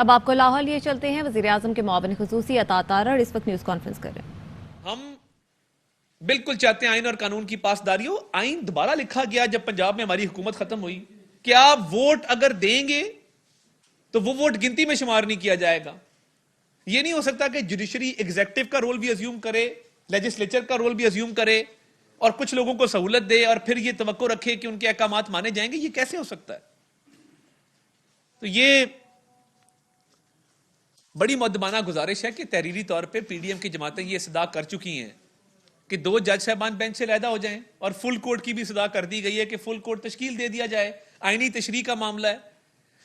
अब आपको लाहौर लिए चलते हैं। वज़ीर-ए-आज़म के मुआविन खुसूसी अता तारड़ इस वक्त न्यूज कॉन्फ्रेंस कर रहे हैं। हम बिल्कुल चाहते हैं आइन और कानून की पासदारी हो। आइन दोबारा लिखा गया जब पंजाब में हमारी हुकूमत खत्म हुई कि आप वोट अगर देंगे तो वो वोट गिनती में शुमार नहीं किया जाएगा। ये नहीं हो सकता कि जुडिशरी एग्जेक्टिव का रोल भी अज्यूम करे, लेजिस्लेचर का रोल भी अज्यूम करे और कुछ लोगों को सहूलत दे और फिर ये तवक्को रखे कि उनके अहकामात माने जाएंगे। ये कैसे हो सकता है? तो ये बड़ी मुद्दबाना गुजारिश है कि तहरीरी तौर पे पीडीएम की जमातें ये सदा कर चुकी हैं कि 2 जज साहबान बेंच से अलहदा हो जाएं और फुल कोर्ट की भी सदा कर दी गई है कि फुल कोर्ट तश्कील दे दिया जाए। आईनी तशरीह का मामला है।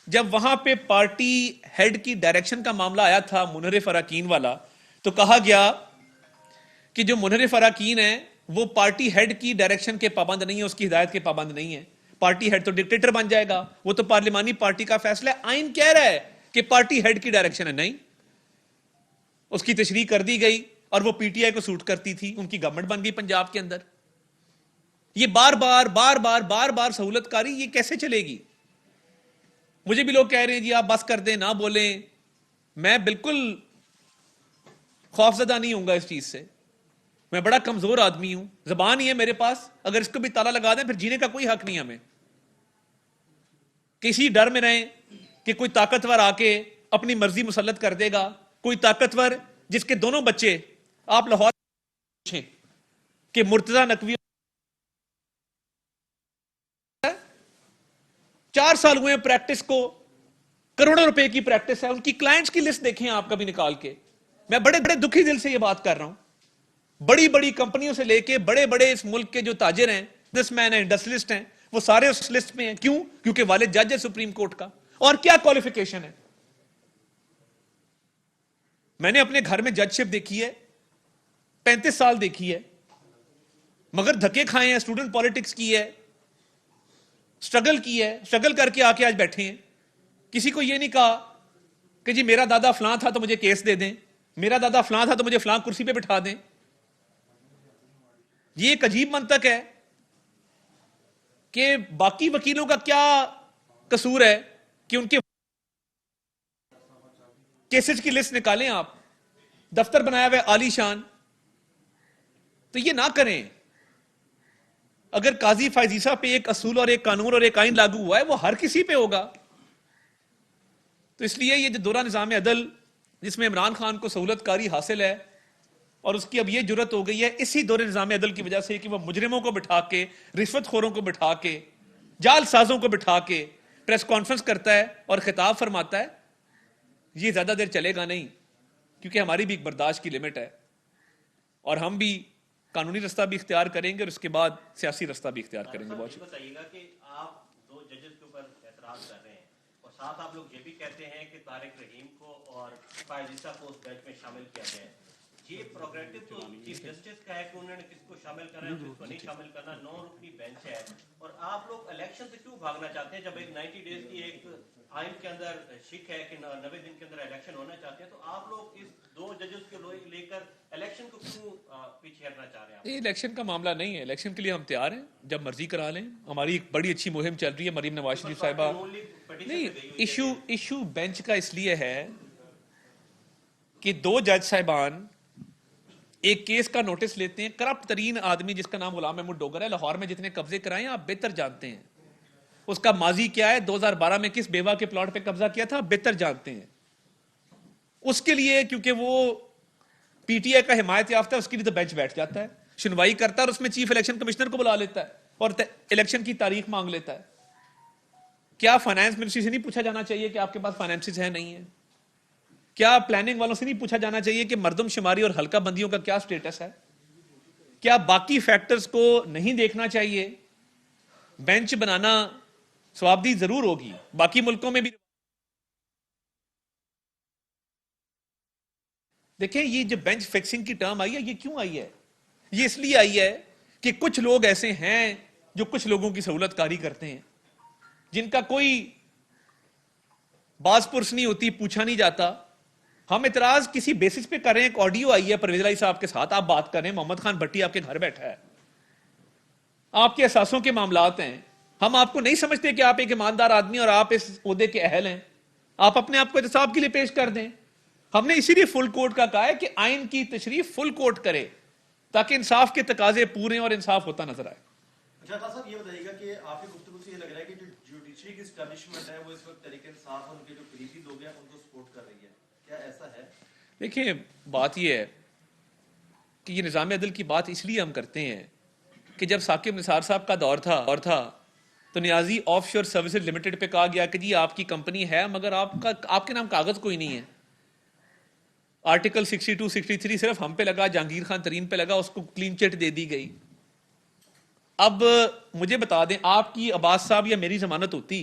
जब वहां पे पार्टी हेड की डायरेक्शन का मामला आया था मुनहरिफ अराकीन वाला, तो कहा गया कि जो मुनहरिफ अराकीन है वो पार्टी हेड की डायरेक्शन के पाबंद नहीं है, उसकी हिदायत के पाबंद नहीं है। पार्टी हेड तो डिक्टेटर बन जाएगा, वो तो पार्लिमानी पार्टी का फैसला है। आइन कह रहा है कि पार्टी हेड की डायरेक्शन है, नहीं। उसकी तशरीह कर दी गई और वो पीटीआई को सूट करती थी, उनकी गवर्नमेंट बन गई पंजाब के अंदर। ये बार बार सहूलतकारी ये कैसे चलेगी? मुझे भी लोग कह रहे हैं जी आप बस कर दें, ना बोलें। मैं बिल्कुल खौफजदा नहीं हूंगा इस चीज से। मैं बड़ा कमजोर आदमी हूं, जबान ही है मेरे पास, अगर इसको भी ताला लगा दें फिर जीने का कोई हक नहीं हमें। किसी डर में रहें कि कोई ताकतवर आके अपनी मर्जी मुसल्लत कर देगा। कोई ताकतवर जिसके दोनों बच्चे, आप लाहौर पूछें कि मुर्तजा नकवी 4 साल हुए प्रैक्टिस को, करोड़ों रुपए की प्रैक्टिस है। उनकी क्लाइंट्स की लिस्ट देखें आप कभी निकाल के। मैं बड़े बड़े दुखी दिल से ये बात कर रहा हूं। बड़ी बड़ी कंपनियों से लेके बड़े बड़े इस मुल्क के जो ताजिर हैं, बिजनेसमैन हैं, इंडस्ट्रियलिस्ट हैं, वो सारे उस लिस्ट में हैं। क्यों? क्योंकि वालिद जज है सुप्रीम कोर्ट का। और क्या क्वालिफिकेशन है? मैंने अपने घर में जजशिप देखी है, 35 साल देखी है, मगर धक्के खाए हैं, स्टूडेंट पॉलिटिक्स की है, स्ट्रगल की है, स्ट्रगल करके आके आज बैठे हैं। किसी को यह नहीं कहा कि जी मेरा दादा फलां था तो मुझे केस दे दें, मेरा दादा फलां था तो मुझे फलां कुर्सी पे बिठा दें। ये एक अजीब मंतक है कि बाकी वकीलों का क्या कसूर है कि उनके केसेस की लिस्ट निकालें आप, दफ्तर बनाया हुआ है आलीशान। तो ये ना करें। अगर काजी फायजीसा पे एक असूल और एक कानून और एक आइन लागू हुआ है, वो हर किसी पे होगा। तो इसलिए ये जो दोहरा निजाम अदल जिसमें इमरान खान को सहूलतकारी हासिल है और उसकी अब ये जुर्रत हो गई है इसी दोहरे निजाम अदल की वजह से कि वह मुजरिमों को बिठा के, रिश्वतखोरों को बिठा के, जालसाजों को बिठा के प्रेस कॉन्फ्रेंस करता है और खिताब फरमाता है। ये ज्यादा देर चलेगा नहीं, क्योंकि हमारी भी एक बर्दाश्त की लिमिट है और हम भी कानूनी रास्ता भी इख्तियार करेंगे और उसके बाद सियासी रास्ता भी इख्तियार करेंगे। बहुत बताइएगा कि आप 2 जजेस के ऊपर एतराज कर रहे हैं और साथ आप लोग ये भी कहते हैं कि तारिक रहीम को और फायजीसा को उस बेंच में शामिल किया जाए। ये प्रोग्रेटिव तो चीफ जस्टिस का है कि उन्होंने किसको शामिल करना है, किसको नहीं शामिल करना। 9 रुकनी बेंच है और आप लोग इलेक्शन से क्यों भागना चाहते हैं? जब एक 90 डेज की एक आइन के अंदर शिक है कि 90 दिन के अंदर इलेक्शन होना चाहते हैं, तो आप लोग इस 2 जजेस को लेकर इलेक्शन को क्यों पीछे हटना चाह रहे हैं? ये इलेक्शन का मामला नहीं है। इलेक्शन के लिए हम तैयार हैं, जब मर्जी करा लें। हमारी एक बड़ी अच्छी मुहिम चल रही है, मरीम नवाज शरीफ साहिबा। नहीं, इशू बेंच का इसलिए है कि 2 जज साहिबान एक केस का नोटिस लेते हैं। करप्ट तरीन आदमी जिसका नाम गुलाम महमूद डोगर है, लाहौर में जितने कब्जे कराए आप बेहतर जानते हैं। उसका माजी क्या है, 2012 में किस बेवा के प्लॉट पे कब्जा किया था, बेहतर जानते हैं। उसके लिए क्योंकि वो पीटीआई का हिमायत याफ्ता है, उसके लिए तो बेंच बैठ जाता है, सुनवाई करता है और उसमें चीफ इलेक्शन कमिश्नर को बुला लेता है और इलेक्शन की तारीख मांग लेता है। क्या फाइनेंस मिनिस्ट्री से नहीं पूछा जाना चाहिए कि आपके पास फाइनेंसिस है नहीं है? क्या प्लानिंग वालों से नहीं पूछा जाना चाहिए कि मर्दमशुमारी और हल्का बंदियों का क्या स्टेटस है? क्या बाकी फैक्टर्स को नहीं देखना चाहिए? बेंच बनाना स्वाबदी जरूर होगी, बाकी मुल्कों में भी। देखें, ये जो बेंच फिक्सिंग की टर्म आई है, ये क्यों आई है? ये इसलिए आई है कि कुछ लोग ऐसे हैं जो कुछ लोगों की सहूलतकारी करते हैं, जिनका कोई बाज पुरस नहीं होती, पूछा नहीं जाता। हम इतराज किसी बेसिस पे कर रहे हैं। एक ऑडियो आई है परवेज इलाही साहब के साथ, आप बात कर रहे हैं, मोहम्मद खान भट्टी आपके घर बैठा है, आपके एहसासों के मामलात हैं। हम आपको नहीं समझते कि आप एक ईमानदार आदमी और आप इस ओहदे के अहल हैं। आप अपने आप को एहतसाब के लिए पेश कर दें। हमने इसीलिए फुल कोर्ट का कहा है कि आइन की तशरीह फुल कोर्ट करे ताकि इंसाफ के तकाजे पूरे और इंसाफ होता नजर आए। अच्छा साहब ये बताइएगा कि आपकी गुफ्तगू से ये लग रहा है कि जो जुडिशरी की एस्टैब्लिशमेंट है वो इस वक्त तरीके इंसाफ और उनके जो करीबी लोग हैं उनको सपोर्ट कर रही है, क्या ऐसा है? देखिए, बात यह है कि ये निज़ाम अदल की बात इसलिए हम करते हैं कि जब साकिब निसार साहब का दौर था तो नियाजी ऑफशोर सर्विसेज लिमिटेड पे कहा गया कि जी आपकी कंपनी है मगर आपके नाम कागज कोई नहीं है। आर्टिकल 62, 63 सिर्फ हम पे लगा, जहांगीर खान तरीन पे लगा, उसको क्लीन चिट दे दी गई। अब मुझे बता दें, आपकी अब्बास साहब या मेरी जमानत होती,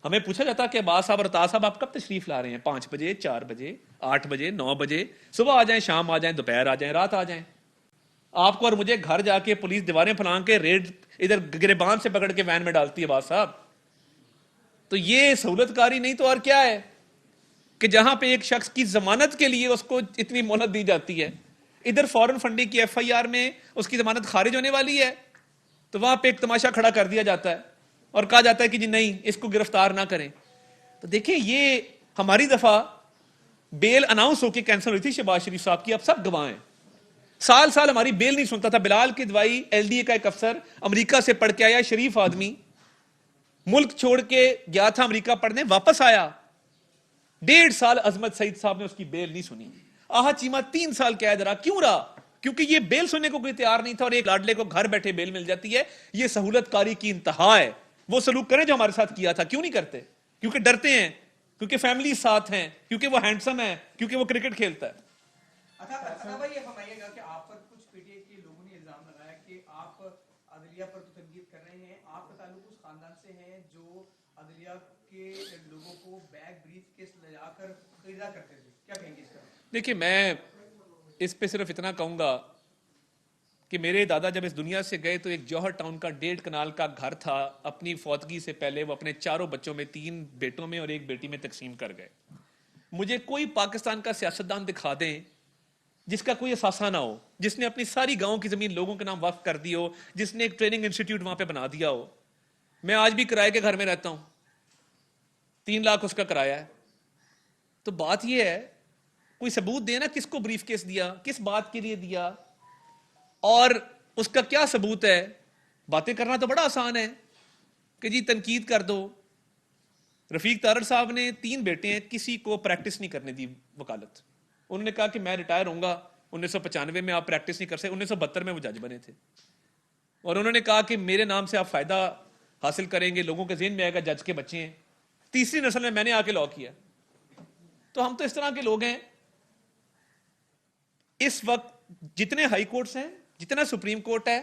हमें पूछा जाता कि अब्बास साहब और अताज साहब आप कब तशरीफ ला रहे हैं? 5 बजे, 4 बजे, 8 बजे, 9 बजे, सुबह आ जाएं, शाम आ जाएं, दोपहर आ जाएं, रात आ जाएं। आपको और मुझे घर जाके पुलिस दीवारें फलांग के रेड इधर गिरेबान से पकड़ के वैन में डालती है अब्बास साहब। तो ये सहूलतकारी नहीं तो और क्या है कि जहां पे एक शख्स की जमानत के लिए उसको इतनी मोहलत दी जाती है, इधर फॉरेन फंडिंग की FIR में उसकी जमानत खारिज होने वाली है तो वहां पे एक तमाशा खड़ा कर दिया जाता है और कहा जाता है कि जी नहीं, इसको गिरफ्तार ना करें। तो देखिए, ये हमारी दफा बेल अनाउंस होकर कैंसिल हुई थी शहबाज शरीफ साहब की, अब सब गवाह हैं। साल साल हमारी बेल नहीं सुनता था। बिलाल की दवाई LDA का एक अफसर अमेरिका से पढ़ के आया, शरीफ आदमी, मुल्क छोड़ के गया था अमेरिका पढ़ने, वापस आया, 1.5 साल अजमत सईद साहब ने उसकी बेल नहीं सुनी। आहा चीमा 3 साल कैद रहा। क्यों रहा? क्योंकि ये बेल सुनने को कोई तैयार नहीं था और एक लाडले को घर बैठे बेल मिल जाती है। ये सहूलतकारी की इंतहा है। वो सलूक करें जो हमारे साथ किया था। क्यों नहीं करते? क्योंकि डरते हैं, क्योंकि फैमिली साथ हैं, क्योंकि वो हैंडसम है, क्योंकि वो क्रिकेट खेलता है। अच्छा भाई, ये बताइएगा कि आप पर कुछ PTI के लोगों ने इल्जाम लगाया कि आप अदलिया पर तो तनकीद कर रहे हैं, आपका ताल्लुक उस खानदान से है जो अदलिया के लोगों को बैग ब्रीफ केस ले जाकर खरीदा करते थे, क्या कहेंगे इस पर? देखिए, मैं इस पे सिर्फ इतना कहूंगा कि मेरे दादा जब इस दुनिया से गए तो एक जौहर टाउन का 1.5 कनाल का घर था। अपनी फौतगी से पहले वो अपने 4 बच्चों में 3 बेटों में और 1 बेटी में तकसीम कर गए। मुझे कोई पाकिस्तान का सियासतदान दिखा दें जिसका कोई असासा ना हो, जिसने अपनी सारी गांव की जमीन लोगों के नाम वक्फ कर दी हो, जिसने एक ट्रेनिंग इंस्टीट्यूट वहां पे बना दिया हो। मैं आज भी किराए के घर में रहता हूं, 3 लाख उसका किराया है। तो बात यह है, कोई सबूत देना किसको ब्रीफ केस दिया, किस बात के लिए दिया और उसका क्या सबूत है। बातें करना तो बड़ा आसान है कि जी तनकीद कर दो। रफीक तारड़ साहब ने 3 बेटे हैं, किसी को प्रैक्टिस नहीं करने दी वकालत। उन्होंने कहा कि मैं रिटायर होऊंगा 1995 में, आप प्रैक्टिस नहीं कर सकते। 1972 में वो जज बने थे और उन्होंने कहा कि मेरे नाम से आप फायदा हासिल करेंगे, लोगों के ज़हन में आएगा जज के बच्चे हैं। 3री नस्ल में मैंने आके लॉ किया। तो हम तो इस तरह के लोग हैं। इस वक्त जितने हाई कोर्ट्स हैं, जितना सुप्रीम कोर्ट है,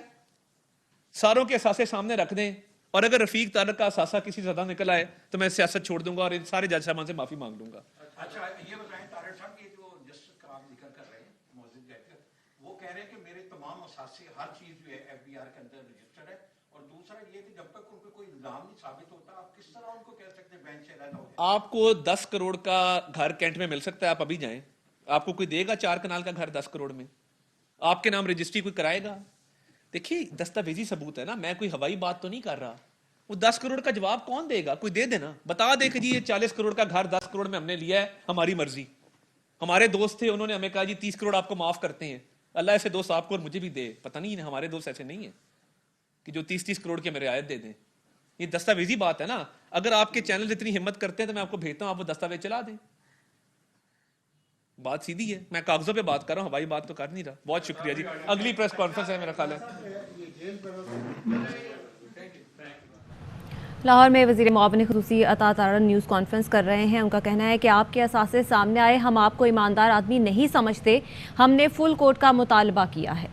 सारों के असासे सामने रख दें और अगर रफीक तारड़ का असासा किसी ज्यादा निकल आए तो मैं सियासत छोड़ दूंगा और इन सारे जज साहबान से माफी मांग लूंगा। अच्छा, ये बताएं तारड़ साहब, ये जो जस्टिस का आप जिक्र कर रहे हैं मौजूद जज, वो कह रहे हैं कि मेरे तमाम असासे हर चीज जो है FBR के अंदर रजिस्टर्ड है और दूसरा ये कि जब तक उनको कोई इल्जाम नहीं साबित होता आप किस तरह उनको कह सकते हैं बेंच से रहना हो। आपको 10 करोड़ का घर कैंट में मिल सकता है, आप अभी जाएं। आपको कोई देगा 4 कनाल का घर 10 करोड़ में? आपके नाम रजिस्ट्री कोई कराएगा? देखिए, दस्तावेजी सबूत है ना, मैं कोई हवाई बात तो नहीं कर रहा। वो 10 करोड़ का जवाब कौन देगा? कोई दे देना, बता दे कि जी ये 40 करोड़ का घर 10 करोड़ में हमने लिया है, हमारी मर्जी। हमारे दोस्त थे, उन्होंने हमें कहा जी 30 करोड़ आपको माफ करते हैं। अल्लाह ऐसे दोस्त आपको और मुझे भी दे। पता नहीं, हमारे दोस्त ऐसे नहीं है कि जो 30-30 करोड़ की हमें रियायत दे दें। ये दस्तावेजी बात है ना। अगर आपके चैनल इतनी हिम्मत करते हैं तो मैं आपको भेजता हूं, आप वो दस्तावेज चला दें। बात सीधी है। मैं कागजों पे बात कर रहा हूं, हवाई बात तो कर नहीं रहा। बहुत शुक्रिया जी। अगली प्रेस कॉन्फ्रेंस है मेरा ख्याल है। लाहौर में वज़ीर मुआविन ख़ुसूसी अता तारड़ न्यूज़ कॉन्फ्रेंस कर रहे हैं। उनका कहना है कि आपके असासे सामने आए, हम आपको ईमानदार आदमी नहीं समझते, हमने फुल कोर्ट का मुतालबा किया है।